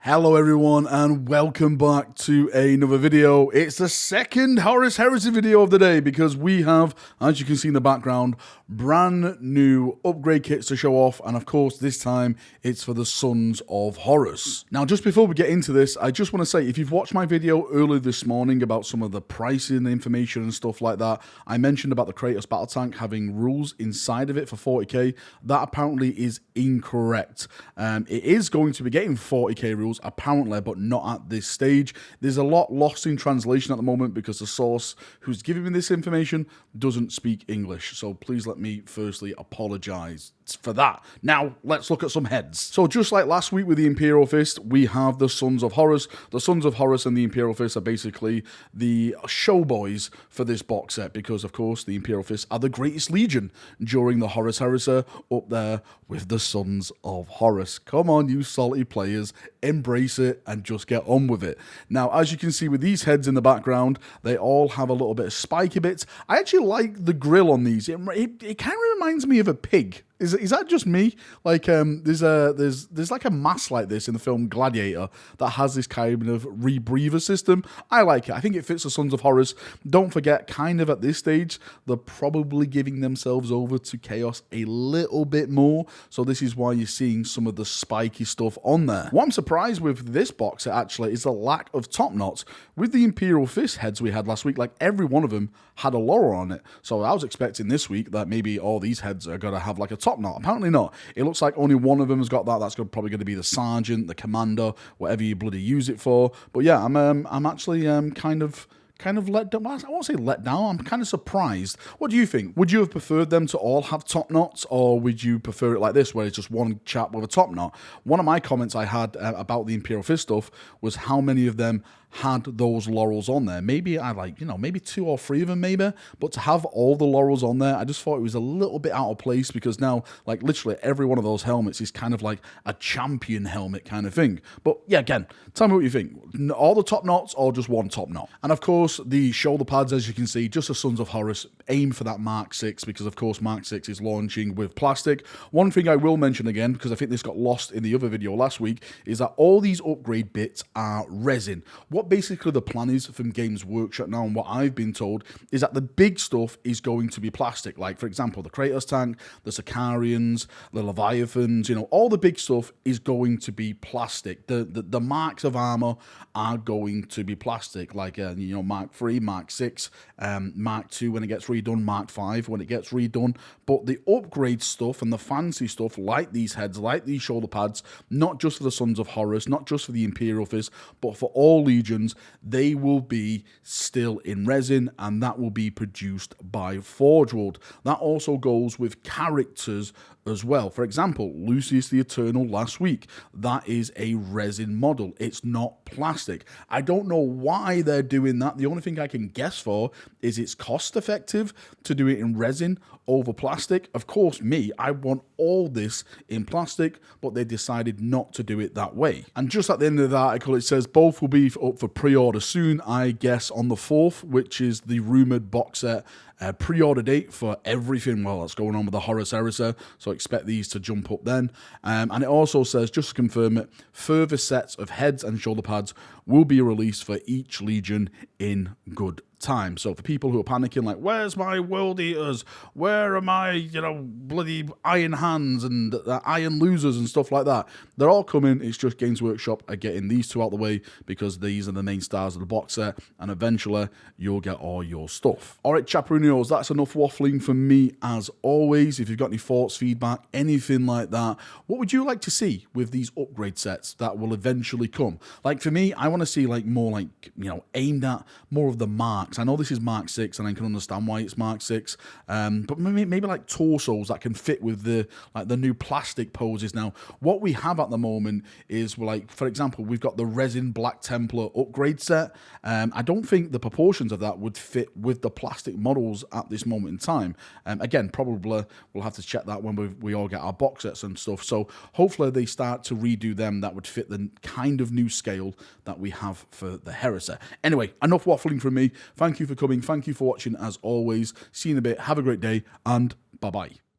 Hello everyone and welcome back to another video. It's the second Horus Heresy video of the day because we have, as you can see in the background, brand new upgrade kits to show off, and of course this time it's for the Sons of Horus. Now just before we get into this, I just want to say if you've watched my video earlier this morning about some of the pricing information and stuff like that, I mentioned about the Kratos battle tank having rules inside of it for 40k. That apparently is incorrect. It is going to be getting 40k rules apparently, but not at this stage. There's a lot lost in translation at the moment because the source who's giving me this information doesn't speak English. So please let me firstly apologize for that. Now let's look at some heads. So just like last week with the Imperial Fist, we have the Sons of Horus. The Sons of Horus and the Imperial Fist are basically the show boys for this box set because of course the Imperial Fists are the greatest legion during the Horus Heresy, up there with the Sons of Horus. Come on, you salty players, embrace it and just get on with it. Now, as you can see with these heads in the background, they all have a little bit of spiky bits. I actually like the grill on these. It kind of reminds me of a pig. Is that just me? Like there's like a mask like this in the film Gladiator that has this kind of rebreather system. I like it. I think it fits the Sons of Horus. Don't forget, kind of at this stage, they're probably giving themselves over to Chaos a little bit more. So this is why you're seeing some of the spiky stuff on there. What I'm surprised with this box set actually is the lack of top knots. With the Imperial Fist heads we had last week, like every one of them had a laurel on it. So I was expecting this week that maybe all these heads are going to have like a top knot. Apparently not. It looks like only one of them has got that. That's probably going to be the sergeant, the commander, whatever you bloody use it for. But yeah, I'm actually kind of let down. I won't say let down. I'm kind of surprised. What do you think? Would you have preferred them to all have top knots, or would you prefer it like this, where it's just one chap with a top knot? One of my comments I had about the Imperial Fist stuff was how many of them had those laurels on there. Maybe I maybe 2 or 3 of them maybe, but to have all the laurels on there, I just thought it was a little bit out of place because now, like literally every one of those helmets is kind of like a champion helmet kind of thing. But yeah, again, tell me what you think. All the top knots or just one top knot? And of course, the shoulder pads, as you can see, just the Sons of Horus aim for that Mark 6 because of course Mark 6 is launching with plastic. One thing I will mention again, because I think this got lost in the other video last week, is that all these upgrade bits are resin. What basically the plan is from Games Workshop now, and what I've been told, is that the big stuff is going to be plastic. Like, for example, the Kratos tank, the Sicarians, the Leviathans, all the big stuff is going to be plastic. The marks of armor are going to be plastic, like, Mark 3, Mark 6, Mark 2 when it gets redone, Mark 5 when it gets redone. But the upgrade stuff and the fancy stuff, like these heads, like these shoulder pads, not just for the Sons of Horus, not just for the Imperial Fist, but for all legions, they will be still in resin, and that will be produced by Forge World. That also goes with characters as well. For example, Lucius the Eternal last week, that is a resin model. It's not plastic. I don't know why they're doing that. The only thing I can guess for is it's cost effective to do it in resin over plastic. Of course, I want all this in plastic, but they decided not to do it that way. And just at the end of the article, it says both will be up for pre-order soon, I guess on the 4th, which is the rumored box set pre-order date for everything that's going on with the Horus Heresy, so expect these to jump up then. And it also says, just to confirm it, further sets of heads and shoulder pads will be released for each legion in good time. So for people who are panicking, like, where's my World Eaters? Where are my, bloody Iron Hands and Iron Losers and stuff like that? They're all coming. It's just Games Workshop are getting these two out the way because these are the main stars of the box set, and eventually you'll get all your stuff. All right, Chaperonios, that's enough waffling from me as always. If you've got any thoughts, feedback, anything like that, what would you like to see with these upgrade sets that will eventually come? Like for me, I want to see more aimed at more of the marks. I know this is Mark 6 and I can understand why it's Mark 6, but maybe like torsos that can fit with the new plastic poses. Now, what we have at the moment is, for example, we've got the resin Black Templar upgrade set. I don't think the proportions of that would fit with the plastic models at this moment in time. Again, probably we'll have to check that when we all get our box sets and stuff. So hopefully they start to redo them that would fit the kind of new scale that we have for the Heresy. Anyway, enough waffling from me. Thank you for coming. Thank you for watching as always. See you in a bit. Have a great day and bye-bye.